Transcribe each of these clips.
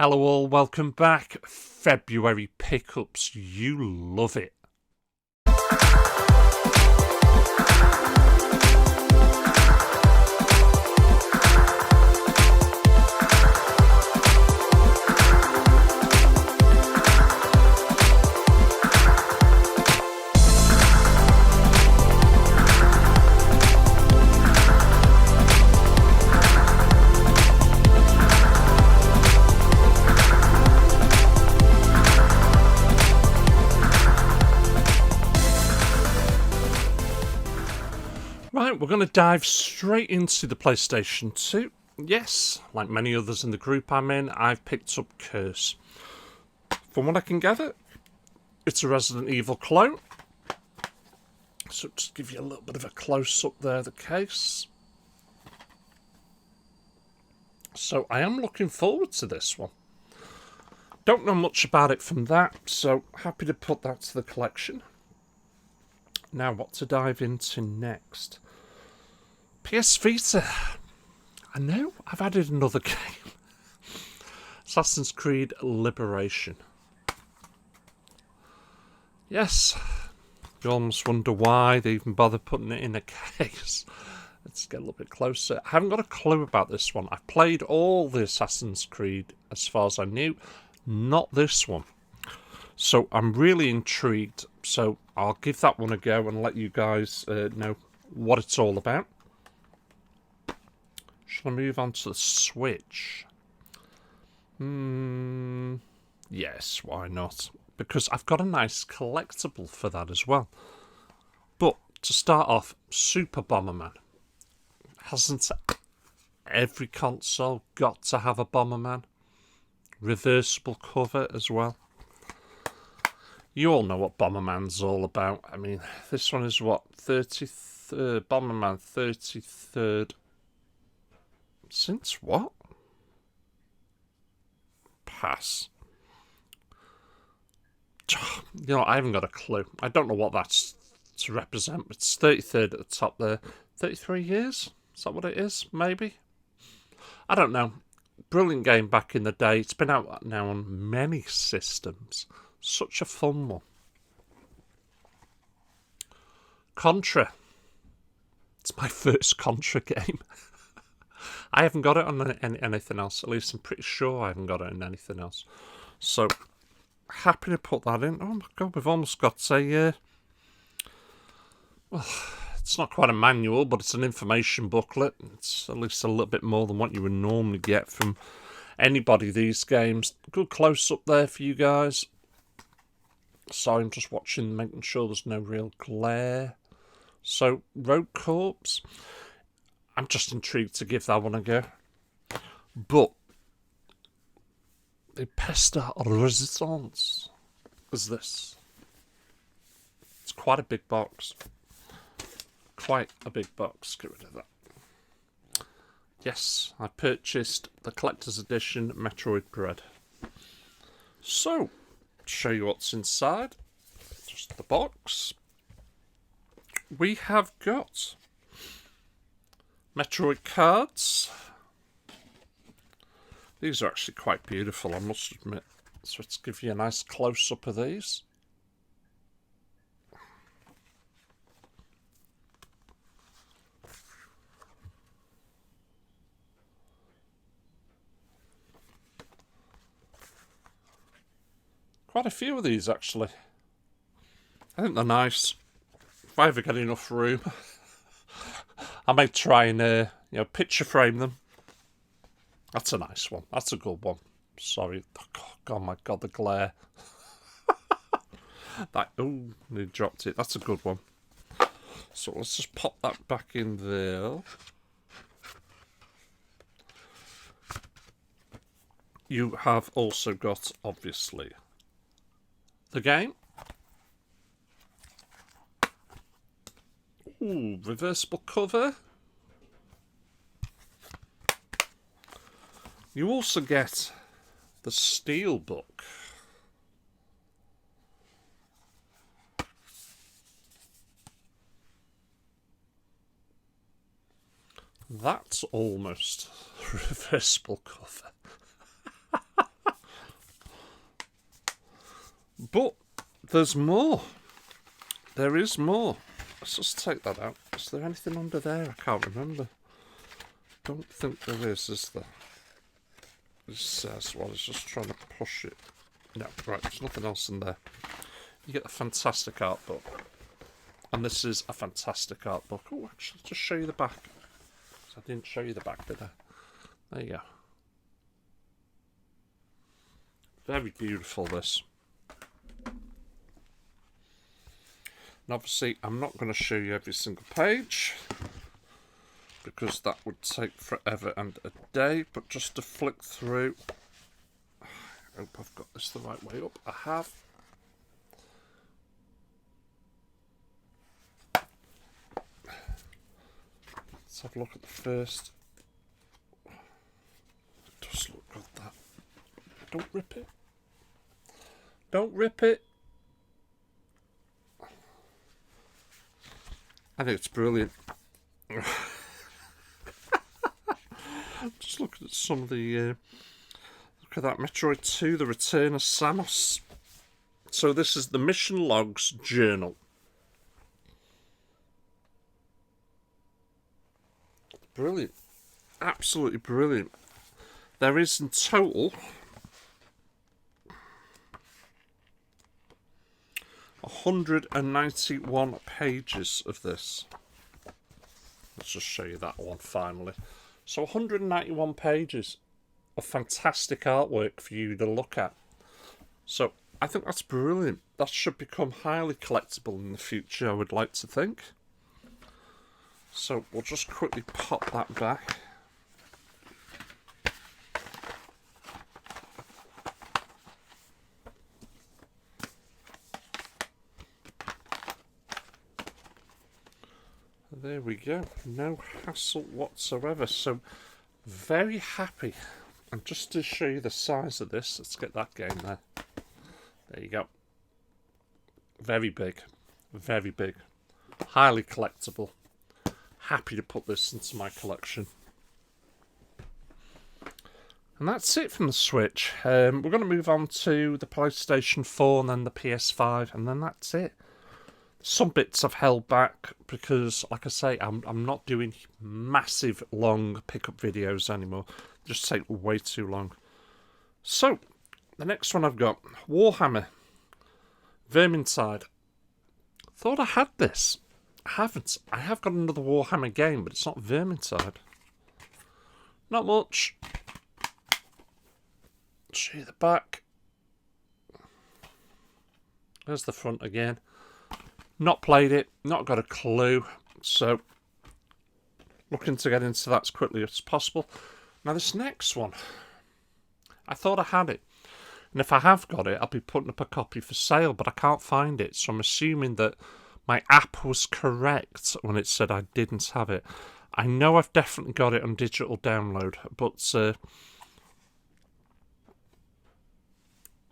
Hello all, welcome back. February pickups, you love it. Right, we're going to dive straight into the PlayStation 2. Yes, like many others in the group I'm in, I've picked up Curse. From what I can gather, it's a Resident Evil clone. So just give you a little bit of a close-up there of the case. So I am looking forward to this one. Don't know much about it from that, so happy to put that to the collection. Now, what to dive into next? PS Vita. I know I've added another game. Assassin's Creed Liberation. Yes, you almost wonder why they even bother putting it in a case. Let's get a little bit closer. I haven't got a clue about this one. I've played all the Assassin's Creed as far as I knew. Not this one. So I'm really intrigued. So I'll give that one a go and let you guys know what it's all about. Shall I move on to the Switch? Yes, why not? Because I've got a nice collectible for that as well. But to start off, Super Bomberman. Hasn't every console got to have a Bomberman? Reversible cover as well. You all know what Bomberman's all about. I mean, this one is what? 33rd, Bomberman 33rd. Since what? Pass. You know, I haven't got a clue. I don't know what that's to represent. It's 33rd at the top there. 33 years? Is that what it is? Maybe? I don't know. Brilliant game back in the day. It's been out now on many systems. Such a fun one. Contra. It's my first Contra game. I haven't got it on anything else. At least I'm pretty sure I haven't got it in anything else. So, happy to put that in. Oh my god, we've almost got a... well, it's not quite a manual, but it's an information booklet. It's at least a little bit more than what you would normally get from anybody these games. Good close-up there for you guys. Sorry, I'm just watching, making sure there's no real glare. So, Rogue Corps. I'm just intrigued to give that one a go. But the Pesta Resistance is this. It's quite a big box. Quite a big box. Get rid of that. Yes, I purchased the collector's edition Metroid Dread. So, to show you what's inside. Just the box. We have got Metroid cards. These are actually quite beautiful, I must admit. So let's give you a nice close-up of these. Quite a few of these, actually. I think they're nice. If I ever get enough room, I may try and picture frame them. That's a nice one. That's a good one. Sorry. Oh my god, the glare. They dropped it. That's a good one. So let's just pop that back in there. You have also got, obviously, the game. Ooh, reversible cover. You also get the Steelbook. That's almost reversible cover. But there's more. There is more. Let's just take that out. Is there anything under there? I can't remember. Don't think there is there? It says, well, it's just trying to push it. No, right, there's nothing else in there. You get a fantastic art book. And this is a fantastic art book. Oh, actually, just show you the back. I didn't show you the back, did I? There you go. Very beautiful, this. And obviously, I'm not going to show you every single page, because that would take forever and a day. But just to flick through, I hope I've got this the right way up. I have. Let's have a look at the first. It does look good, that. Don't rip it. Don't rip it. I think it's brilliant. Just looking at some of the... look at that, Metroid 2, The Return of Samus. So this is the Mission Logs Journal. Brilliant. Absolutely brilliant. There is in total 191 pages of this. Let's just show you that one finally. So 191 pages of fantastic artwork for you to look at. So I think that's brilliant. That should become highly collectible in the future, I would like to think. So we'll just quickly pop that back. There we go. No hassle whatsoever. So very happy. And just to show you the size of this, let's get that game there. There you go. Very big. Very big. Highly collectible. Happy to put this into my collection. And that's it from the Switch. We're going to move on to the PlayStation 4 and then the PS5, and then that's it. Some bits I've held back because, like I say, I'm not doing massive long pickup videos anymore. They just take way too long. So, the next one I've got, Warhammer Vermintide. Thought I had this. I haven't. I have got another Warhammer game, but it's not Vermintide. Not much. Show you the back. There's the front again. Not played it, not got a clue, so looking to get into that as quickly as possible. Now this next one, I thought I had it, and if I have got it, I'll be putting up a copy for sale, but I can't find it, so I'm assuming that my app was correct when it said I didn't have it. I know I've definitely got it on digital download, but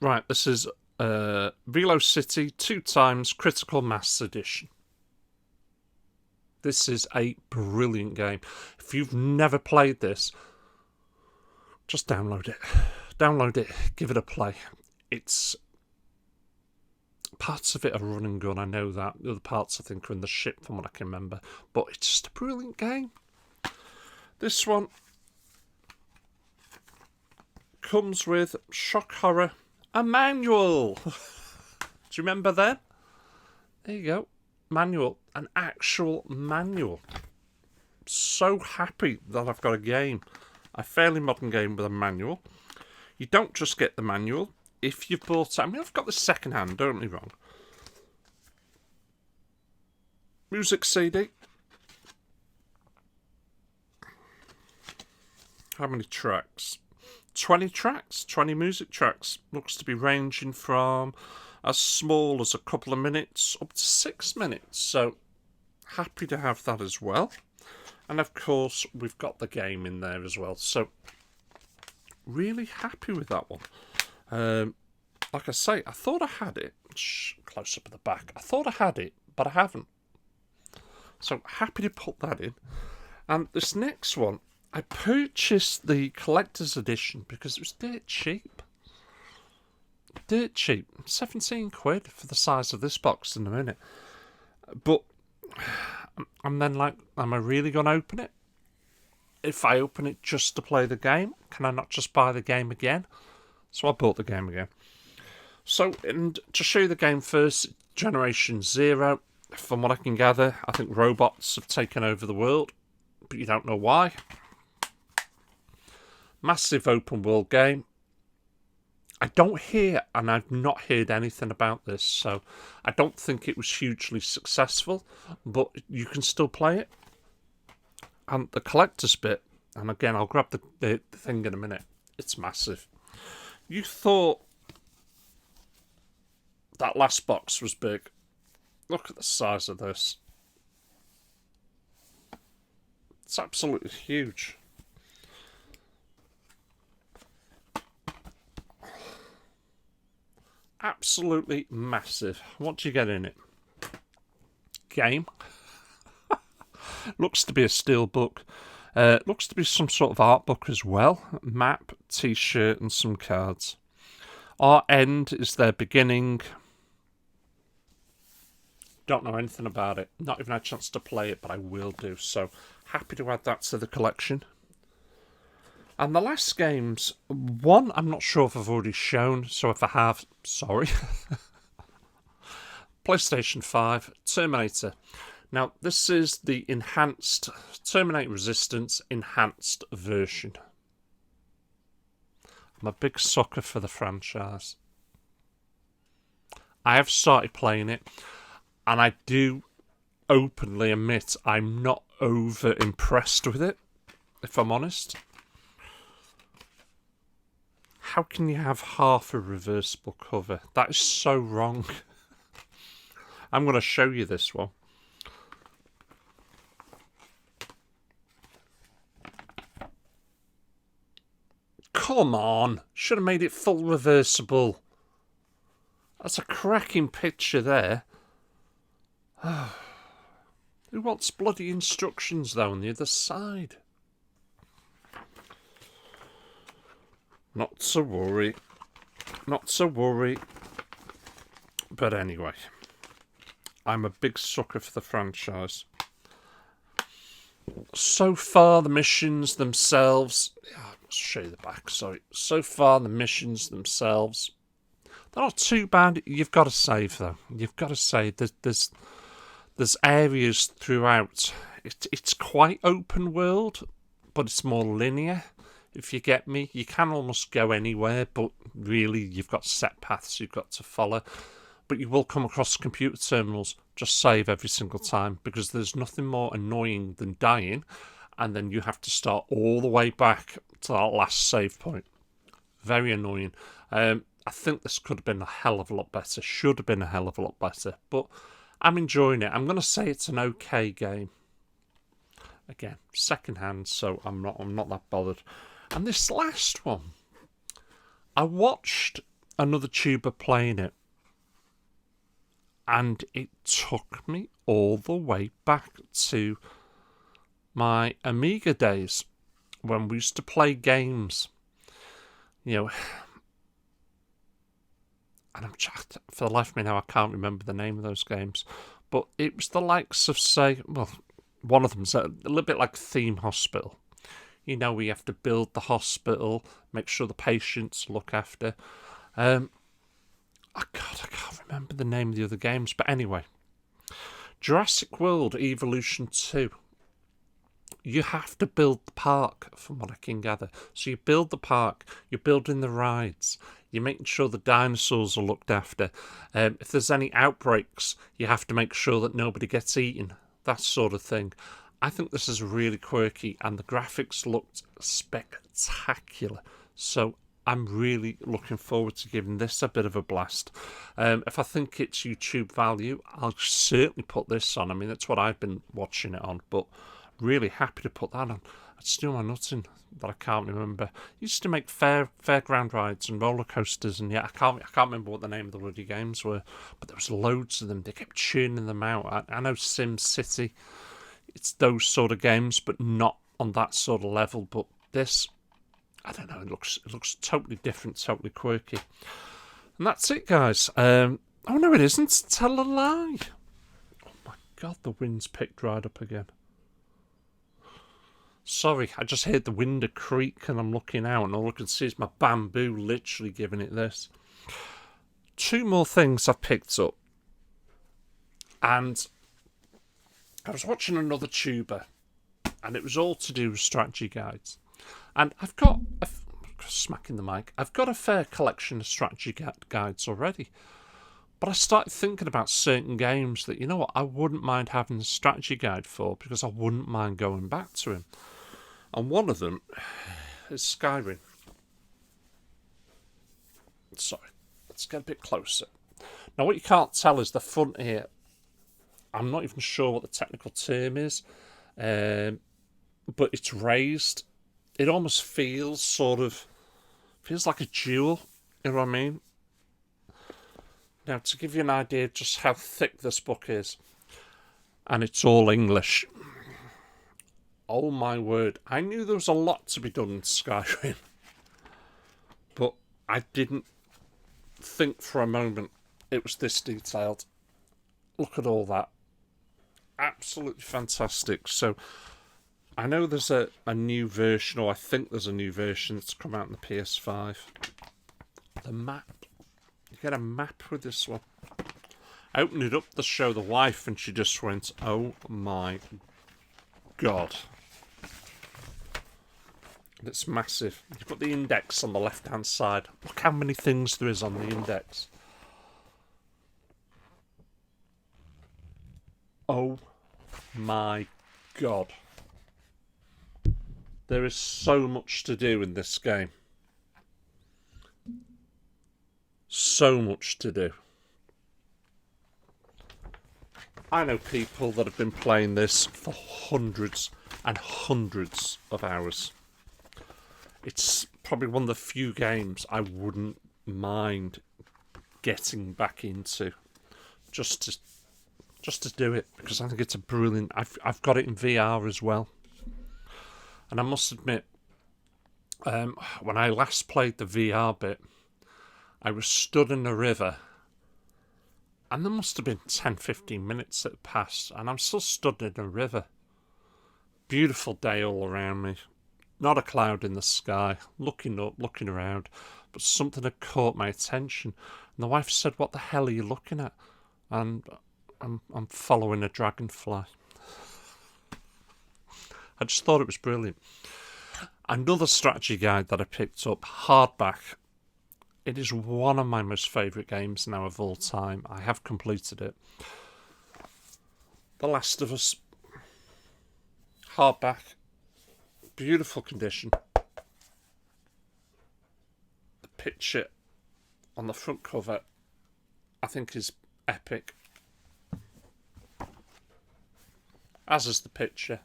right, this is Velo City 2x Critical Mass Edition. This is a brilliant game. If you've never played this, just download it. Download it, give it a play. It's... parts of it are run and gun, I know that. The other parts I think are in the ship from what I can remember. But it's just a brilliant game. This one comes with shock horror. A manual! Do you remember that? There you go. Manual. An actual manual. So happy that I've got a game. A fairly modern game with a manual. You don't just get the manual. If you've bought it... I mean, I've got the second hand, don't get me wrong. Music CD. How many tracks? 20 tracks, 20 music tracks. Looks to be ranging from as small as a couple of minutes up to 6 minutes. So, happy to have that as well. And of course, we've got the game in there as well. So, really happy with that one. Like I say, I thought I had it. Close up at the back. I thought I had it, but I haven't. So, happy to put that in. And this next one, I purchased the collector's edition because it was dirt cheap. dirt cheap. 17 quid for the size of this box in a minute. But I'm then like, am I really going to open it? If I open it just to play the game, can I not just buy the game again? So I bought the game again. So, and to show you the game first, Generation Zero, from what I can gather, I think robots have taken over the world, but you don't know why. Massive open world game. I don't hear, and I've not heard anything about this, so I don't think it was hugely successful, but you can still play it. And the collector's bit, and again, I'll grab the thing in a minute, it's massive. You thought that last box was big. Look at the size of this. It's absolutely huge. Absolutely massive. What do you get in it? Game. Looks to be a steel book. Looks to be some sort of art book as well. Map, t-shirt and some cards. Our end is their beginning. Don't know anything about it. Not even had a chance to play it, but I will do. So happy to add that to the collection. And the last games, one I'm not sure if I've already shown, so if I have, sorry. PlayStation 5, Terminator. Now, this is the enhanced Terminator Resistance enhanced version. I'm a big sucker for the franchise. I have started playing it, and I do openly admit I'm not over impressed with it, if I'm honest. How can you have half a reversible cover? That is so wrong. I'm going to show you this one. Come on. Should have made it full reversible. That's a cracking picture there. Who wants bloody instructions though on the other side? Not to worry. Not to worry. But anyway, I'm a big sucker for the franchise. So far, the missions themselves... I'll show you the back, sorry. So far, the missions themselves... They're not too bad. You've got to save, though. You've got to save. There's areas throughout. It's quite open world, but it's more linear. If you get me, you can almost go anywhere, but really you've got set paths you've got to follow. But you will come across computer terminals. Just save every single time, because there's nothing more annoying than dying, and then you have to start all the way back to that last save point. Very annoying. I think this could have been a hell of a lot better. Should have been a hell of a lot better. But I'm enjoying it. I'm going to say it's an okay game. Again, second hand, so I'm not that bothered. And this last one, I watched another tuber playing it, and it took me all the way back to my Amiga days when we used to play games. You know, and for the life of me now, I can't remember the name of those games, but it was the likes of, say, well, one of them's a little bit like Theme Hospital. You know, we have to build the hospital, make sure the patients look after. I can't remember the name of the other games, but anyway. Jurassic World Evolution 2. You have to build the park, from what I can gather. So you build the park, you're building the rides, you're making sure the dinosaurs are looked after. If there's any outbreaks, you have to make sure that nobody gets eaten, that sort of thing. I think this is really quirky, and the graphics looked spectacular. So I'm really looking forward to giving this a bit of a blast. If I think it's YouTube value, I'll certainly put this on. I mean, that's what I've been watching it on, but really happy to put that on. It's still my nuts in that I can't remember. Used to make fairground rides and roller coasters, and yeah, I can't remember what the name of the bloody games were, but there was loads of them. They kept churning them out. I know Sim City. It's those sort of games, but not on that sort of level. But this, I don't know. It looks totally different, totally quirky. And that's it, guys. Oh, no, it isn't. Tell a lie. Oh, my God, the wind's picked right up again. Sorry, I just heard the window creak and I'm looking out and all I can see is my bamboo literally giving it this. 2 more things I've picked up. And I was watching another tuber and it was all to do with strategy guides. And I've got... smacking the mic. I've got a fair collection of strategy guides already. But I started thinking about certain games that, you know what, I wouldn't mind having a strategy guide for because I wouldn't mind going back to him. And one of them is Skyrim. Sorry, let's get a bit closer. Now, what you can't tell is the front here. I'm not even sure what the technical term is, but it's raised. It almost feels like a jewel. You know what I mean? Now, to give you an idea of just how thick this book is, and it's all English. Oh my word, I knew there was a lot to be done in Skyrim, but I didn't think for a moment it was this detailed. Look at all that. Absolutely fantastic. So, I know there's a new version, or I think there's a new version that's come out on the PS5. The map. You get a map with this one. I opened it up to show the wife and she just went, oh my God. It's massive. You've got the index on the left-hand side. Look how many things there is on the index. Oh my God. There is so much to do in this game. So much to do. I know people that have been playing this for hundreds and hundreds of hours. It's probably one of the few games I wouldn't mind getting back into, just to do it, because I think it's a brilliant. I've got it in VR as well, and I must admit, when I last played the VR bit, I was stood in a river, and there must have been 10-15 minutes that passed, and I'm still stood in a river. Beautiful day all around me. Not a cloud in the sky, looking up, looking around, but something had caught my attention. And the wife said, what the hell are you looking at? And I'm following a dragonfly. I just thought it was brilliant. Another strategy guide that I picked up, hardback. It is one of my most favourite games now of all time. I have completed it. The Last of Us. Hardback. Beautiful condition. The picture on the front cover, I think, is epic. As is the picture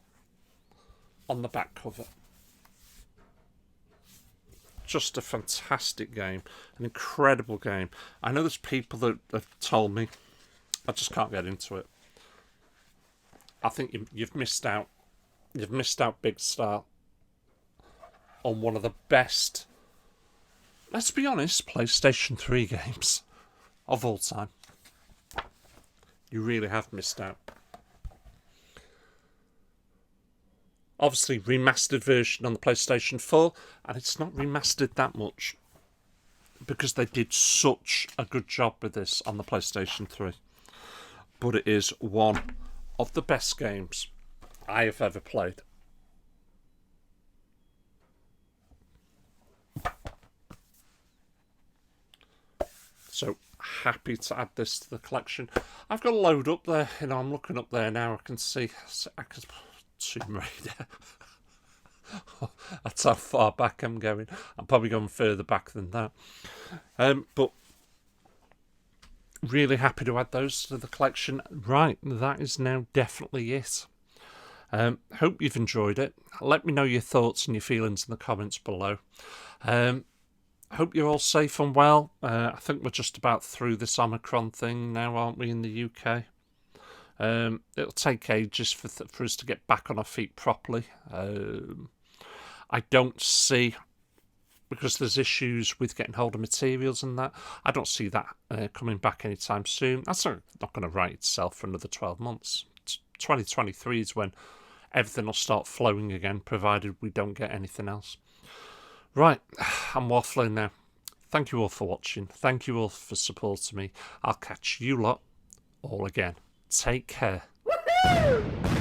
on the back cover. Just a fantastic game. An incredible game. I know there's people that have told me I just can't get into it. I think you've missed out. You've missed out big style on one of the best, let's be honest, PlayStation 3 games of all time. You really have missed out. Obviously, remastered version on the PlayStation 4, and it's not remastered that much because they did such a good job with this on the PlayStation 3. But it is one of the best games I have ever played. So happy to add this to the collection. I've got a load up there. You know, I'm looking up there now. I can see. Tomb Raider. That's how far back I'm going. I'm probably going further back than that. But really happy to add those to the collection. Right, that is now definitely it. Hope you've enjoyed it. Let me know your thoughts and your feelings in the comments below. Hope you're all safe and well. I think we're just about through this Omicron thing now, aren't we, in the UK? It'll take ages for us to get back on our feet properly. I don't see because there's issues with getting hold of materials and that. I don't see that coming back anytime soon. That's not going to right itself for another 12 months. 2023 is when everything will start flowing again, provided we don't get anything else. Right, I'm waffling now. Thank you all for watching. Thank you all for supporting me. I'll catch you lot all again. Take care. Woohoo!